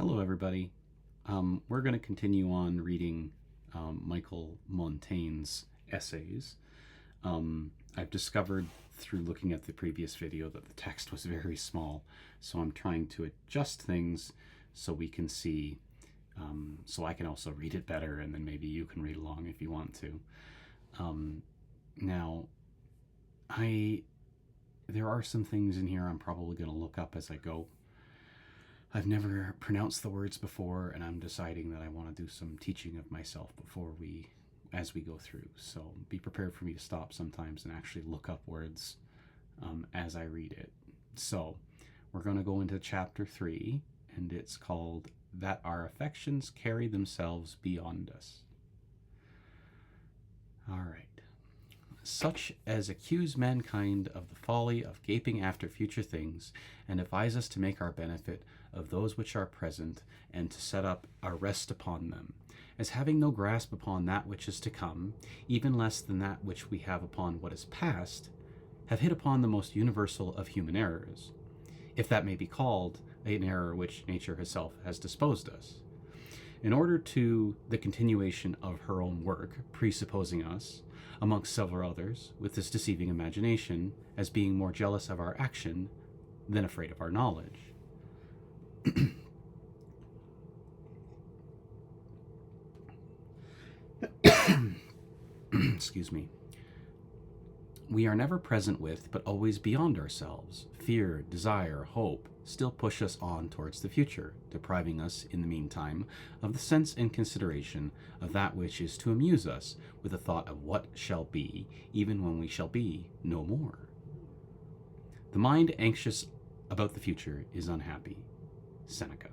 Hello, everybody. We're going to continue on reading Michel Montaigne's essays. I've discovered through looking at the previous video that the text was very small, so I'm trying to adjust things so we can see, so I can also read it better, and then maybe you can read along if you want to. Now, there are some things in here I'm probably going to look up as I go. I've never pronounced the words before, and I'm deciding that I want to do some teaching of myself as we go through. So be prepared for me to stop sometimes and actually look up words as I read it. So we're going to go into chapter 3, and it's called That Our Affections Carry Themselves Beyond Us. All right. Such as accuse mankind of the folly of gaping after future things, and advise us to make our benefit of those which are present, and to set up our rest upon them, as having no grasp upon that which is to come, even less than that which we have upon what is past, have hit upon the most universal of human errors, if that may be called an error which nature herself has disposed us. In order to the continuation of her own work, presupposing us, amongst several others, with this deceiving imagination, as being more jealous of our action than afraid of our knowledge. Excuse me. We are never present with, but always beyond ourselves. Fear, desire, hope still push us on towards the future, depriving us, in the meantime, of the sense and consideration of that which is to amuse us with the thought of what shall be, even when we shall be no more. The mind anxious about the future is unhappy. Seneca.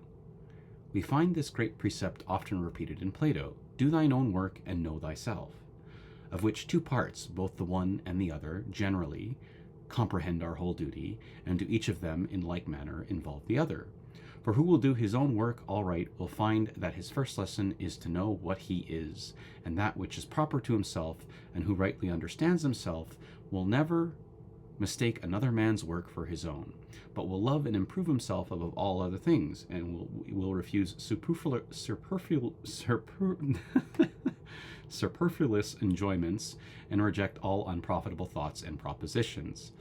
We find this great precept often repeated in Plato, do thine own work and know thyself, of which two parts, both the one and the other, generally comprehend our whole duty, and to each of them in like manner involve the other. For who will do his own work all right will find that his first lesson is to know what he is, and that which is proper to himself, and who rightly understands himself will never mistake another man's work for his own, but will love and improve himself above all other things, and will refuse superfluous enjoyments, and reject all unprofitable thoughts and propositions.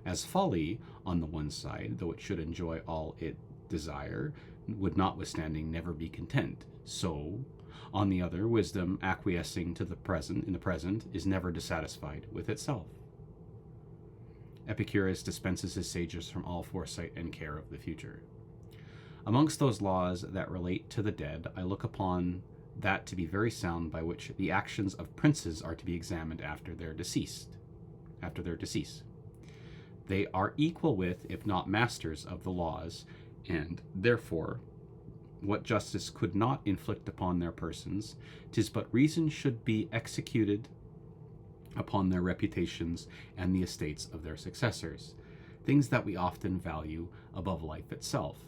As folly, on the one side, though it should enjoy all it desire, would notwithstanding never be content, so, on the other, wisdom, acquiescing in the present, is never dissatisfied with itself. Epicurus dispenses his sages from all foresight and care of the future. Amongst those laws that relate to the dead, I look upon that to be very sound, by which the actions of princes are to be examined after their decease. They are equal with, if not masters of the laws, and therefore what justice could not inflict upon their persons, 'tis but reason should be executed upon their reputations and the estates of their successors, things that we often value above life itself.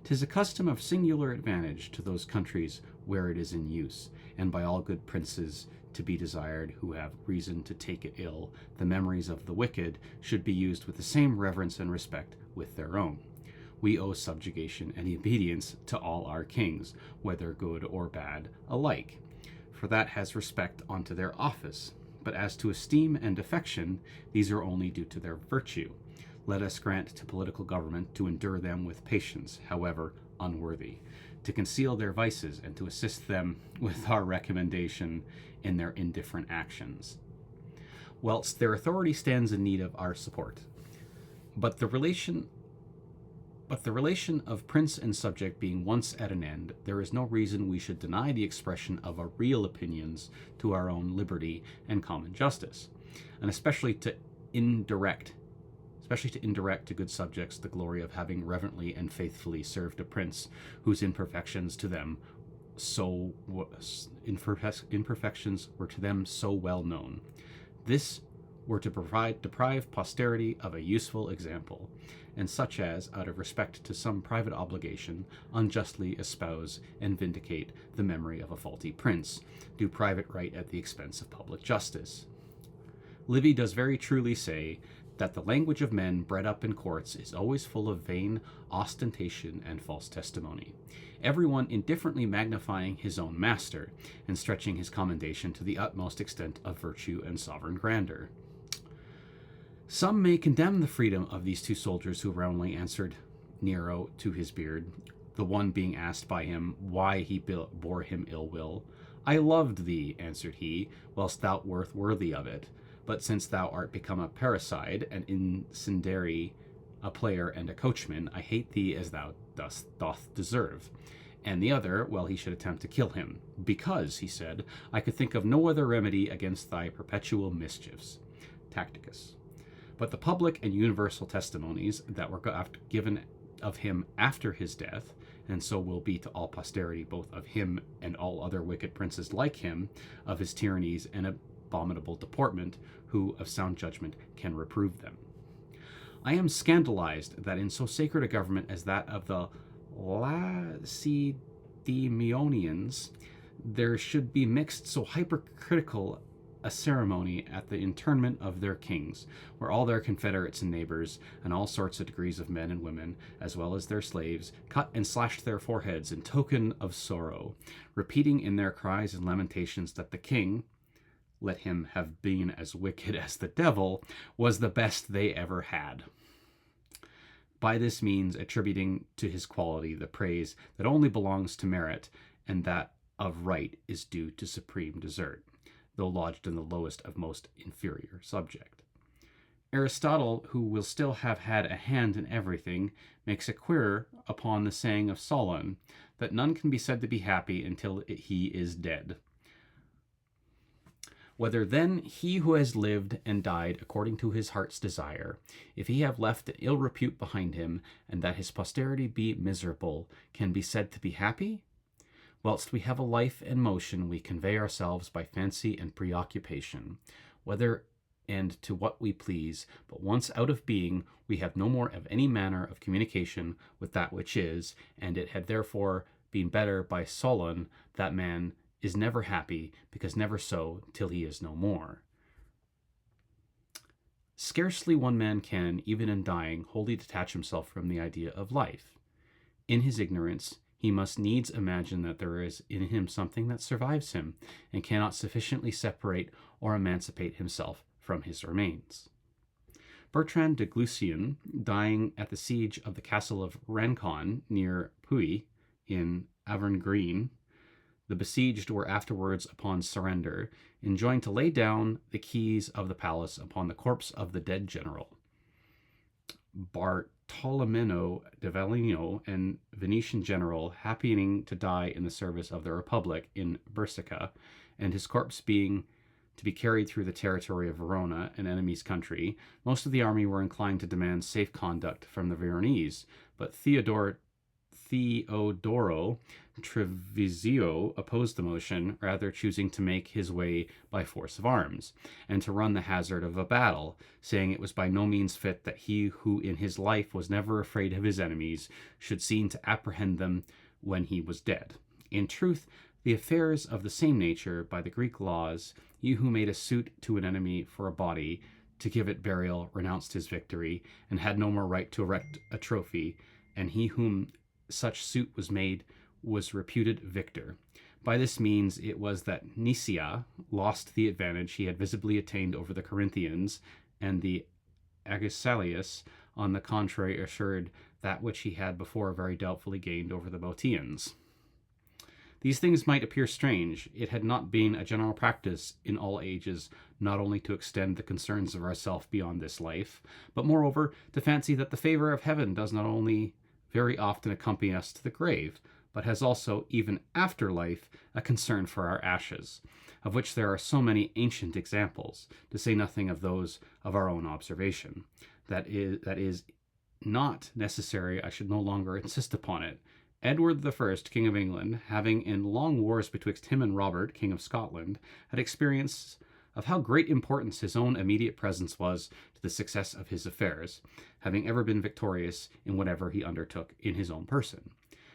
'Tis a custom of singular advantage to those countries where it is in use, and by all good princes to be desired who have reason to take it ill, the memories of the wicked should be used with the same reverence and respect with their own. We owe subjugation and obedience to all our kings, whether good or bad alike, for that has respect unto their office. But as to esteem and affection, these are only due to their virtue. Let us grant to political government to endure them with patience, however unworthy, to conceal their vices, and to assist them with our recommendation in their indifferent actions, whilst their authority stands in need of our support. But the relation of prince and subject being once at an end, there is no reason we should deny the expression of our real opinions to our own liberty and common justice, and especially to indirect to good subjects the glory of having reverently and faithfully served a prince whose imperfections were to them so well known. This were to deprive posterity of a useful example, and such as, out of respect to some private obligation, unjustly espouse and vindicate the memory of a faulty prince, do private right at the expense of public justice. Livy does very truly say that the language of men bred up in courts is always full of vain ostentation and false testimony, everyone indifferently magnifying his own master, and stretching his commendation to the utmost extent of virtue and sovereign grandeur. Some may condemn the freedom of these two soldiers who roundly answered Nero to his beard, the one being asked by him why he bore him ill will. I loved thee, answered he, whilst thou wert worthy of it. But since thou art become a parricide, an incendiary, a player, and a coachman, I hate thee as thou doth deserve. And the other, well, he should attempt to kill him, because, he said, I could think of no other remedy against thy perpetual mischiefs. Tacticus. But the public and universal testimonies that were given of him after his death, and so will be to all posterity, both of him and all other wicked princes like him, of his tyrannies and abominable deportment, who of sound judgment can reprove them. I am scandalized that in so sacred a government as that of the Lacedaemonians, there should be mixed so hypercritical a ceremony at the interment of their kings, where all their confederates and neighbors, and all sorts of degrees of men and women, as well as their slaves, cut and slashed their foreheads in token of sorrow, repeating in their cries and lamentations that the king, let him have been as wicked as the devil, was the best they ever had. By this means attributing to his quality the praise that only belongs to merit, and that of right is due to supreme desert, though lodged in the lowest of most inferior subject. Aristotle, who will still have had a hand in everything, makes a queer upon the saying of Solon, that none can be said to be happy until he is dead. Whether then he who has lived and died according to his heart's desire, if he have left an ill repute behind him, and that his posterity be miserable, can be said to be happy? Whilst we have a life and motion, we convey ourselves by fancy and preoccupation, whether and to what we please, but once out of being, we have no more of any manner of communication with that which is, and it had therefore been better by Solon that man is never happy, because never so till he is no more. Scarcely one man can, even in dying, wholly detach himself from the idea of life. In his ignorance, he must needs imagine that there is in him something that survives him, and cannot sufficiently separate or emancipate himself from his remains. Bertrand de Glucian, dying at the siege of the castle of Rancon near Puy in Auvergne, the besieged were afterwards, upon surrender, enjoined to lay down the keys of the palace upon the corpse of the dead general. Bartolomeo de Valino, an Venetian general, happening to die in the service of the Republic in Bersica, and his corpse being to be carried through the territory of Verona, an enemy's country, most of the army were inclined to demand safe conduct from the Veronese, but Theodoro Treviso opposed the motion, rather choosing to make his way by force of arms, and to run the hazard of a battle, saying it was by no means fit that he who in his life was never afraid of his enemies should seem to apprehend them when he was dead. In truth, the affairs of the same nature, by the Greek laws, he who made a suit to an enemy for a body, to give it burial, renounced his victory, and had no more right to erect a trophy, and he whom such suit was made was reputed victor. By this means it was that Nicaea lost the advantage he had visibly attained over the Corinthians, and the Agesilaus, on the contrary, assured that which he had before very doubtfully gained over the Boeotians. These things might appear strange. It had not been a general practice in all ages not only to extend the concerns of ourself beyond this life, but moreover to fancy that the favor of heaven does not only very often accompany us to the grave, but has also, even after life, a concern for our ashes, of which there are so many ancient examples, to say nothing of those of our own observation. That is not necessary, I should no longer insist upon it. Edward I, King of England, having in long wars betwixt him and Robert, King of Scotland, had experience of how great importance his own immediate presence was to the success of his affairs, having ever been victorious in whatever he undertook in his own person.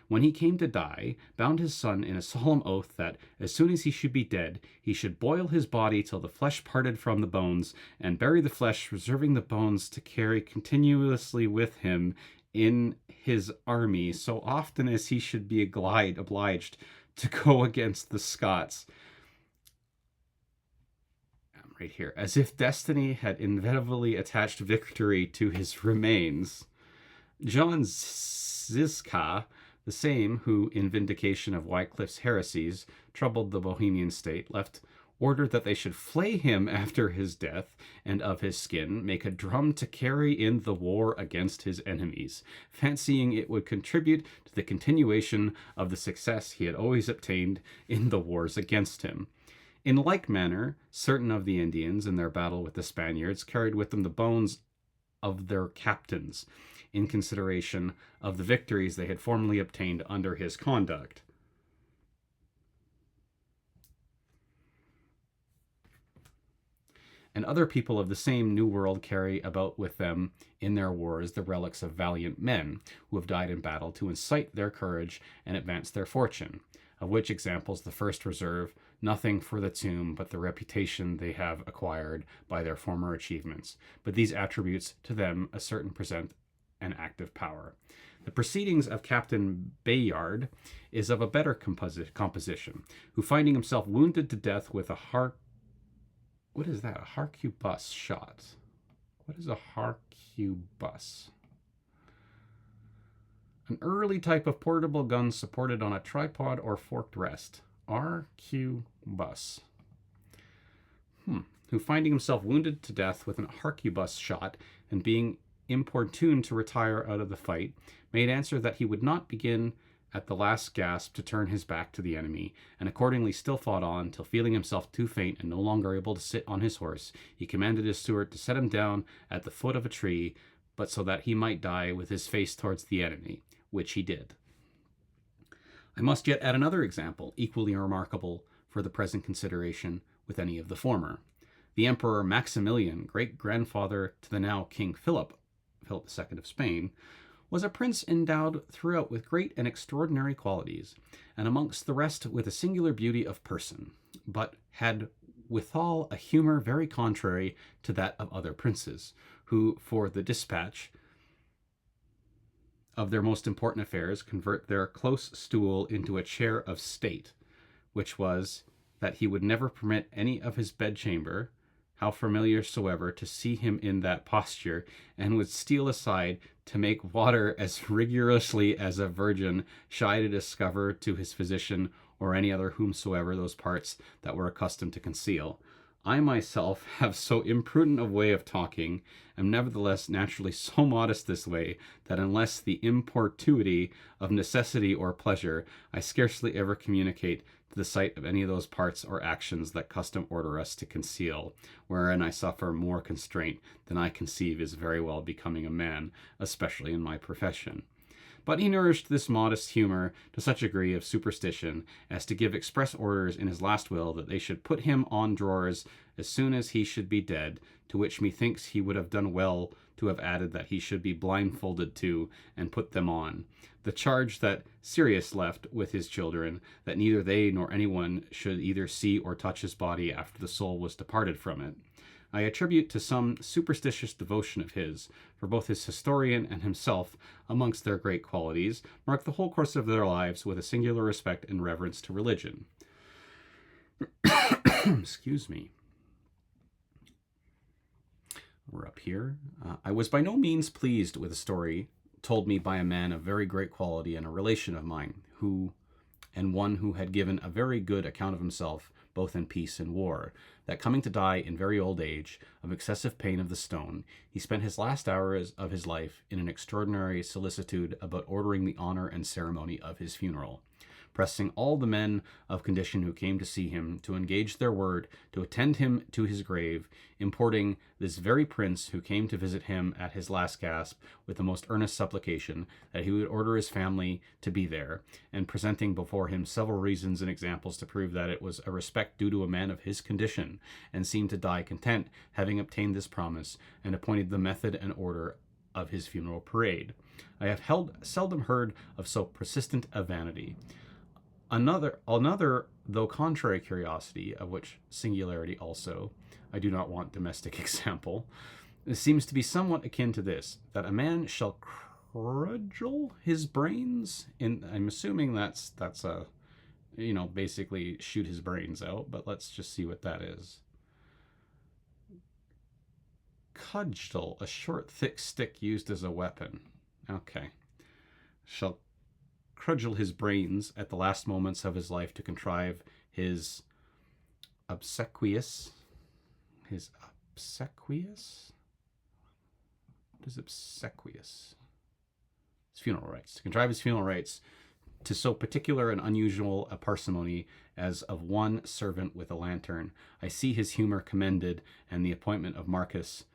when he came to die, bound his son in a solemn oath that, as soon as he should be dead, he should boil his body till the flesh parted from the bones, and bury the flesh, reserving the bones to carry continuously with him in his army, so often as he should be obliged to go against the Scots. Right here, as if destiny had inevitably attached victory to his remains. John Ziska, the same who, in vindication of Wycliffe's heresies, troubled the Bohemian state, left ordered that they should flay him after his death, and of his skin make a drum to carry in the war against his enemies, fancying it would contribute to the continuation of the success he had always obtained in the wars against him. In like manner, certain of the Indians, in their battle with the Spaniards, carried with them the bones of their captains, in consideration of the victories they had formerly obtained under his conduct. And other people of the same New World carry about with them in their wars the relics of valiant men who have died in battle to incite their courage and advance their fortune, of which examples the first reserve nothing for the tomb but the reputation they have acquired by their former achievements, but these attributes to them a certain present and active power. The proceedings of Captain Bayard is of a better composition, who, finding himself wounded to death with a harquebus shot. What is a harquebus? An early type of portable gun supported on a tripod or forked rest. Arquebus. Who, finding himself wounded to death with an harquebus shot and being importuned to retire out of the fight, made answer that he would not begin at the last gasp to turn his back to the enemy, and accordingly still fought on, till feeling himself too faint and no longer able to sit on his horse, he commanded his steward to set him down at the foot of a tree, but so that he might die with his face towards the enemy, which he did. I must yet add another example, equally remarkable for the present consideration with any of the former. The Emperor Maximilian, great-grandfather to the now King Philip II of Spain, was a prince endowed throughout with great and extraordinary qualities, and amongst the rest with a singular beauty of person, but had withal a humour very contrary to that of other princes, who, for the dispatch of their most important affairs, convert their close stool into a chair of state, which was, that he would never permit any of his bedchamber, how familiar soever, to see him in that posture, and would steal aside to make water as rigorously as a virgin shy to discover to his physician or any other whomsoever those parts that were accustomed to conceal. I myself have so imprudent a way of talking, am nevertheless naturally so modest this way, that unless the importunity of necessity or pleasure, I scarcely ever communicate to the sight of any of those parts or actions that custom order us to conceal, wherein I suffer more constraint than I conceive is very well becoming a man, especially in my profession. But he nourished this modest humour to such a degree of superstition as to give express orders in his last will that they should put him on drawers as soon as he should be dead, to which methinks he would have done well to have added that he should be blindfolded too, and put them on. The charge that Sirius left with his children, that neither they nor anyone should either see or touch his body after the soul was departed from it, I attribute to some superstitious devotion of his, for both his historian and himself, amongst their great qualities, mark the whole course of their lives with a singular respect and reverence to religion. Excuse me. We're up here. I was by no means pleased with a story told me by a man of very great quality and a relation of mine, and one who had given a very good account of himself, both in peace and war, that coming to die in very old age, of excessive pain of the stone, he spent his last hours of his life in an extraordinary solicitude about ordering the honour and ceremony of his funeral, pressing all the men of condition who came to see him to engage their word to attend him to his grave, importing this very prince who came to visit him at his last gasp with the most earnest supplication that he would order his family to be there, and presenting before him several reasons and examples to prove that it was a respect due to a man of his condition, and seemed to die content, having obtained this promise, and appointed the method and order of his funeral parade. I have seldom heard of so persistent a vanity. Another, though contrary curiosity, of which singularity also, I do not want domestic example, seems to be somewhat akin to this, that a man shall cudgel his brains. I'm assuming that's a, basically shoot his brains out, but let's just see what that is. Cudgel, a short, thick stick used as a weapon. Okay. Shall cudgel his brains at the last moments of his life to contrive his obsequious. What is obsequious? His funeral rites. To contrive his funeral rites to so particular and unusual a parsimony as of one servant with a lantern. I see his humor commended, and the appointment of Marcus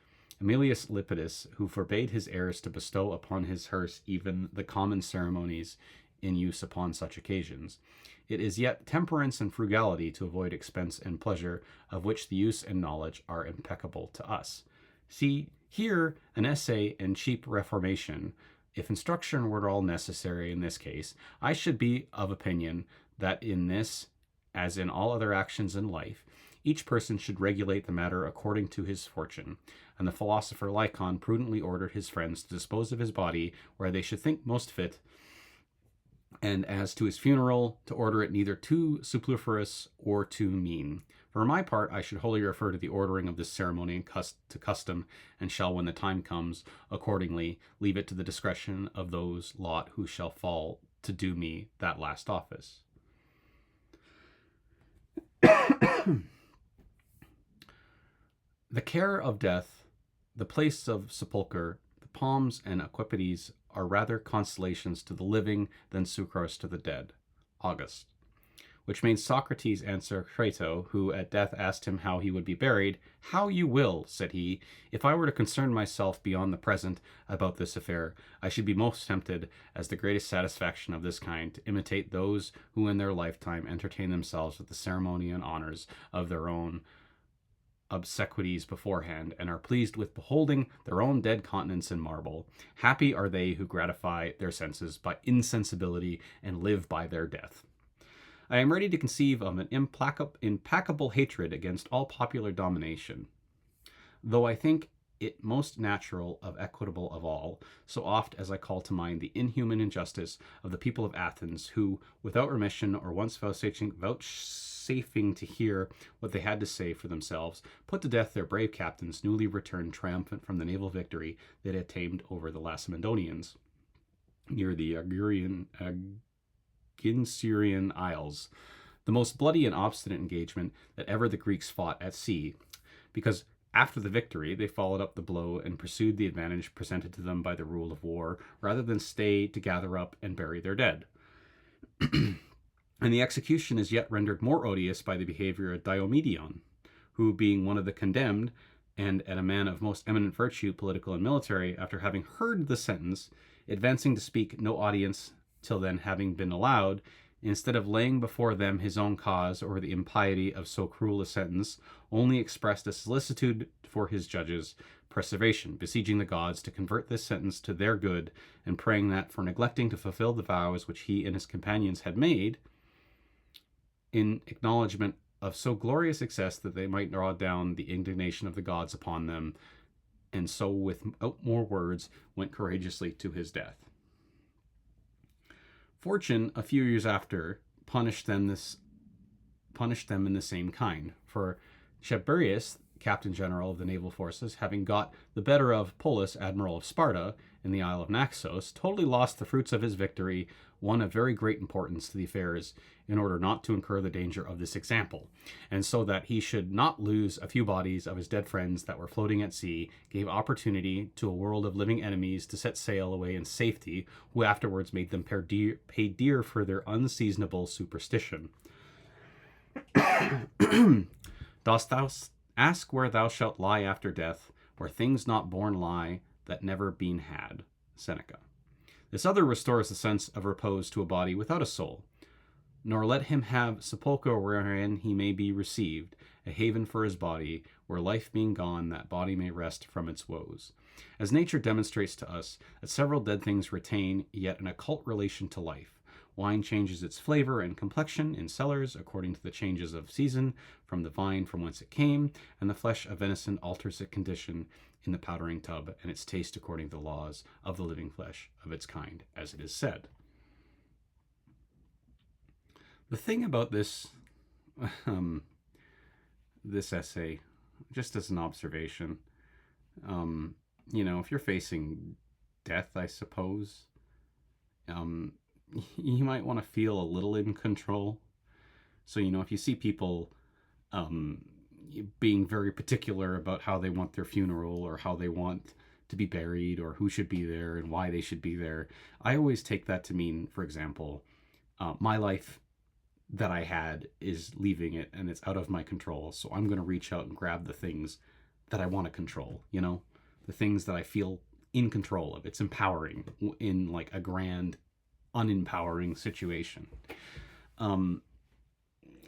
Aemilius Lepidus, who forbade his heirs to bestow upon his hearse even the common ceremonies in use upon such occasions. It is yet temperance and frugality to avoid expense and pleasure, of which the use and knowledge are impeccable to us. See here an essay in cheap reformation. If instruction were at all necessary in this case, I should be of opinion that in this, as in all other actions in life, each person should regulate the matter according to his fortune. And the philosopher Lycon prudently ordered his friends to dispose of his body where they should think most fit, and as to his funeral, to order it neither too superfluous or too mean. For my part, I should wholly refer to the ordering of this ceremony to custom, and shall, when the time comes, accordingly leave it to the discretion of those lot who shall fall to do me that last office. The care of death, the place of sepulchre, the palms and equipides are rather consolations to the living than succors to the dead. August. Which made Socrates answer Crato, who at death asked him how he would be buried. How you will, said he. If I were to concern myself beyond the present about this affair, I should be most tempted, as the greatest satisfaction of this kind, to imitate those who in their lifetime entertain themselves with the ceremony and honors of their own obsequies beforehand, and are pleased with beholding their own dead countenance in marble. Happy are they who gratify their senses by insensibility and live by their death. I am ready to conceive of an implacable hatred against all popular domination, though I think it most natural of equitable of all, so oft as I call to mind the inhuman injustice of the people of Athens, who, without remission or once vouchsafing to hear what they had to say for themselves, put to death their brave captains, newly returned triumphant from the naval victory they had attained over the Lacedaemonians near the Gynserian Isles, the most bloody and obstinate engagement that ever the Greeks fought at sea, because after the victory they followed up the blow and pursued the advantage presented to them by the rule of war, rather than stay to gather up and bury their dead. And the execution is yet rendered more odious by the behavior of Diomedion, who, being one of the condemned, and a man of most eminent virtue, political and military, after having heard the sentence, advancing to speak, no audience till then having been allowed, instead of laying before them his own cause or the impiety of so cruel a sentence, only expressed a solicitude for his judges' preservation, besieging the gods to convert this sentence to their good, and praying that, for neglecting to fulfill the vows which he and his companions had made, in acknowledgement of so glorious success, that they might draw down the indignation of the gods upon them, and so without more words went courageously to his death. Fortune, a few years after, punished them in the same kind, for Tiberius, captain general of the naval forces, having got the better of Polus, admiral of Sparta, in the Isle of Naxos, totally lost the fruits of his victory, one of very great importance to the affairs, in order not to incur the danger of this example, and so that he should not lose a few bodies of his dead friends that were floating at sea, gave opportunity to a world of living enemies to set sail away in safety, who afterwards made them pay dear for their unseasonable superstition. Dost thou ask where thou shalt lie after death, where things not born lie that never been had? Seneca. This other restores the sense of repose to a body without a soul. Nor let him have sepulchre wherein he may be received, a haven for his body, where life being gone, that body may rest from its woes. as nature demonstrates to us that several dead things retain yet an occult relation to life. Wine changes its flavor and complexion in cellars according to the changes of season from the vine from whence it came, and the flesh of venison alters its condition in the powdering tub, and its taste according to the laws of the living flesh of its kind, as it is said. The thing about this this essay, just as an observation, if you're facing death, I suppose, you might want to feel a little in control. So, if you see people being very particular about how they want their funeral or how they want to be buried or who should be there and why they should be there, I always take that to mean, for example, my life that I had is leaving it and it's out of my control. So I'm going to reach out and grab the things that I want to control, the things that I feel in control of. It's empowering in like a grand, unempowering situation.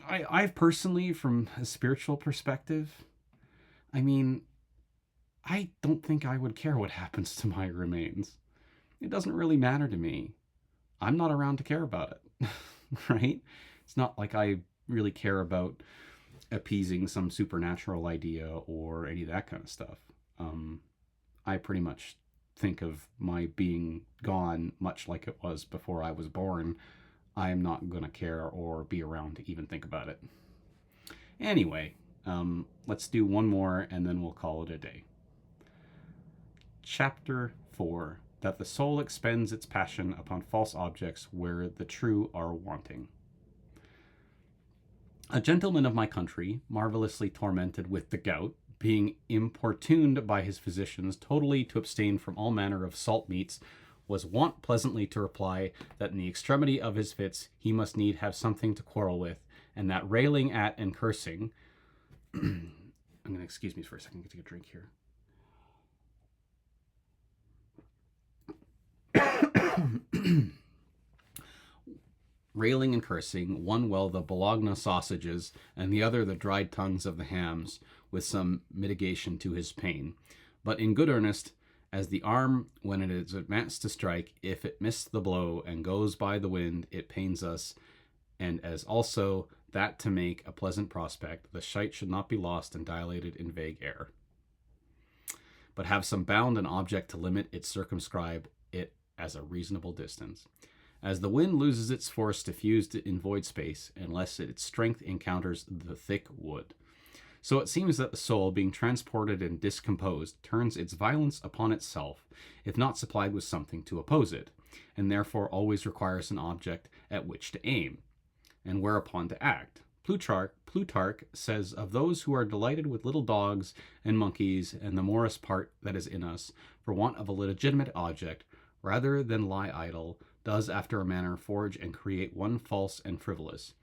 I've personally, from a spiritual perspective, I don't think I would care what happens to my remains. It doesn't really matter to me. I'm not around to care about it, right? It's not like I really care about appeasing some supernatural idea or any of that kind of stuff. I pretty much think of my being gone much like it was before I was born. I am not going to care or be around to even think about it. Anyway, let's do one more and then we'll call it a day. Chapter 4. That the soul expends its passion upon false objects where the true are wanting. A gentleman of my country, marvelously tormented with the gout, being importuned by his physicians totally to abstain from all manner of salt meats, was wont pleasantly to reply that in the extremity of his fits he must need have something to quarrel with, and that railing at and cursing I'm going to excuse me for a second, get to get a drink here. Railing and cursing, one well the Bologna sausages, and the other the dried tongues of the hams, with some mitigation to his pain. But in good earnest, as the arm, when it is advanced to strike, if it miss the blow and goes by the wind, it pains us, and as also that to make a pleasant prospect, the sight should not be lost and dilated in vague air, but have some bound and object to limit it, circumscribe it as a reasonable distance. As the wind loses its force diffused in void space, unless its strength encounters the thick wood. So it seems that the soul, being transported and discomposed, turns its violence upon itself, if not supplied with something to oppose it, and therefore always requires an object at which to aim, and whereupon to act. Plutarch says of those who are delighted with little dogs and monkeys and the morous part that is in us, for want of a legitimate object, rather than lie idle, does after a manner forge and create one false and frivolous.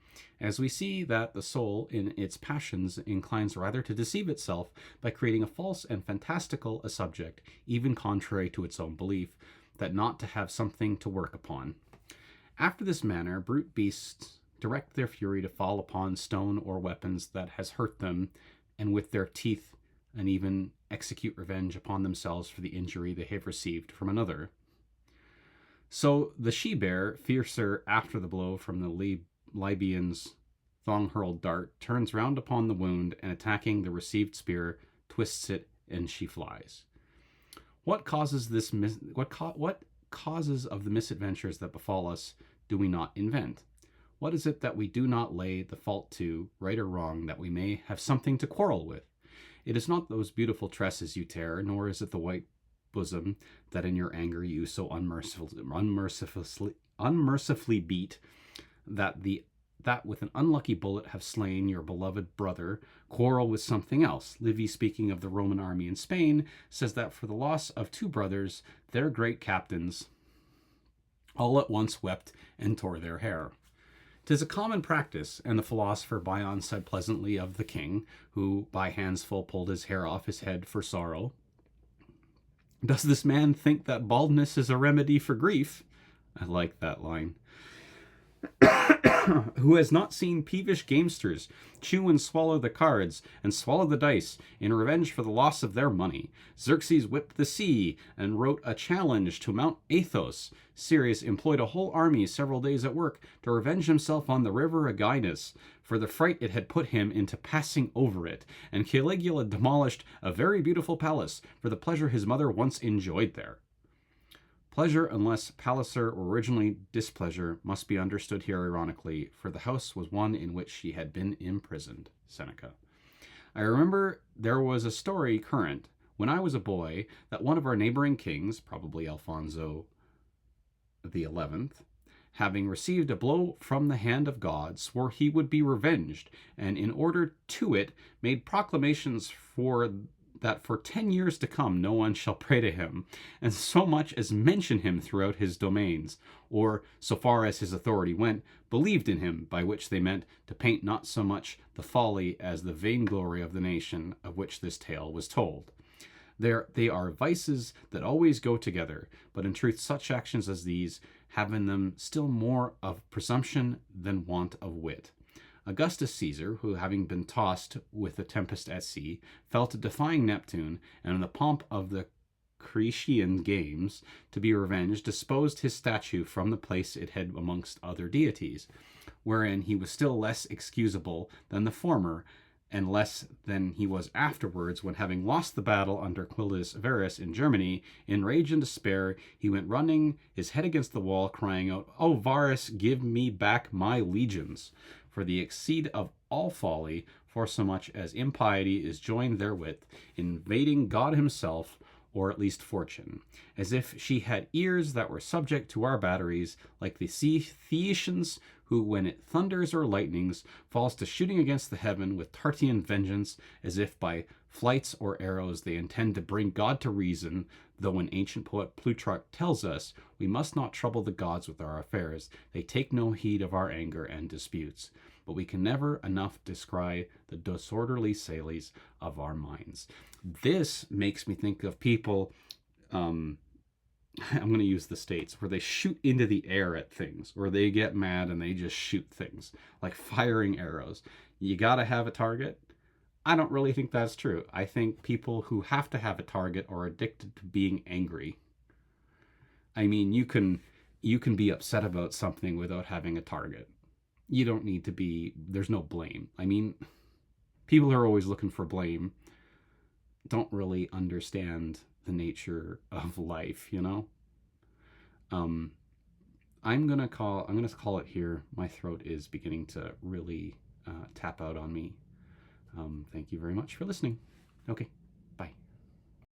As we see that the soul in its passions inclines rather to deceive itself by creating a false and fantastical a subject, even contrary to its own belief, that not to have something to work upon. After this manner, brute beasts direct their fury to fall upon stone or weapons that has hurt them, and with their teeth and even execute revenge upon themselves for the injury they have received from another. So the she-bear, fiercer after the blow from the Libyan's thong-hurled dart, turns round upon the wound, and attacking the received spear, twists it, and she flies. What causes causes of the misadventures that befall us do we not invent? What is it that we do not lay the fault to, right or wrong, that we may have something to quarrel with? It is not those beautiful tresses you tear, nor is it the white bosom that in your anger you so unmercifully beat, that with an unlucky bullet have slain your beloved brother. Quarrel with something else. Livy, speaking of the Roman army in Spain, says that for the loss of two brothers, their great captains all at once wept and tore their hair. 'Tis a common practice, and the philosopher Bion said pleasantly of the king, who by handsful pulled his hair off his head for sorrow, does this man think that baldness is a remedy for grief? I like that line. Who has not seen peevish gamesters chew and swallow the cards and swallow the dice in revenge for the loss of their money? Xerxes whipped the sea and wrote a challenge to Mount Athos. Ceres employed a whole army several days at work to revenge himself on the river Aginus for the fright it had put him into passing over it, and Caligula demolished a very beautiful palace for the pleasure his mother once enjoyed there. Pleasure, unless Palliser or originally displeasure, must be understood here ironically, for the house was one in which she had been imprisoned. Seneca. I remember there was a story current when I was a boy that one of our neighboring kings, probably Alfonso the 11th, having received a blow from the hand of God, swore he would be revenged, and in order to it made proclamations that for 10 years to come no one shall pray to him, and so much as mention him throughout his domains, or, so far as his authority went, believed in him, by which they meant to paint not so much the folly as the vainglory of the nation of which this tale was told. They are vices that always go together, but in truth such actions as these have in them still more of presumption than want of wit. Augustus Caesar, who, having been tossed with a tempest at sea, fell to defying Neptune, and in the pomp of the Cretian games, to be revenged, disposed his statue from the place it had amongst other deities, wherein he was still less excusable than the former, and less than he was afterwards, when, having lost the battle under Quilius Varus in Germany, in rage and despair, he went running his head against the wall, crying out, "O Varus, give me back my legions!" For the exceed of all folly, forsomuch as impiety is joined therewith, invading God himself, or at least fortune, as if she had ears that were subject to our batteries, like the Phaeacians, who, when it thunders or lightnings, falls to shooting against the heaven with Tartarian vengeance, as if by flights or arrows they intend to bring God to reason, though an ancient poet Plutarch tells us we must not trouble the gods with our affairs, they take no heed of our anger and disputes. But we can never enough descry the disorderly sallies of our minds. This makes me think of people, I'm going to use the States, where they shoot into the air at things, or they get mad and they just shoot things, like firing arrows. You got to have a target. I don't really think that's true. I think people who have to have a target are addicted to being angry. I mean, you can be upset about something without having a target. You don't need to be, there's no blame. I mean, people who are always looking for blame don't really understand the nature of life, you know? I'm gonna call it here. My throat is beginning to really tap out on me. Thank you very much for listening. Okay.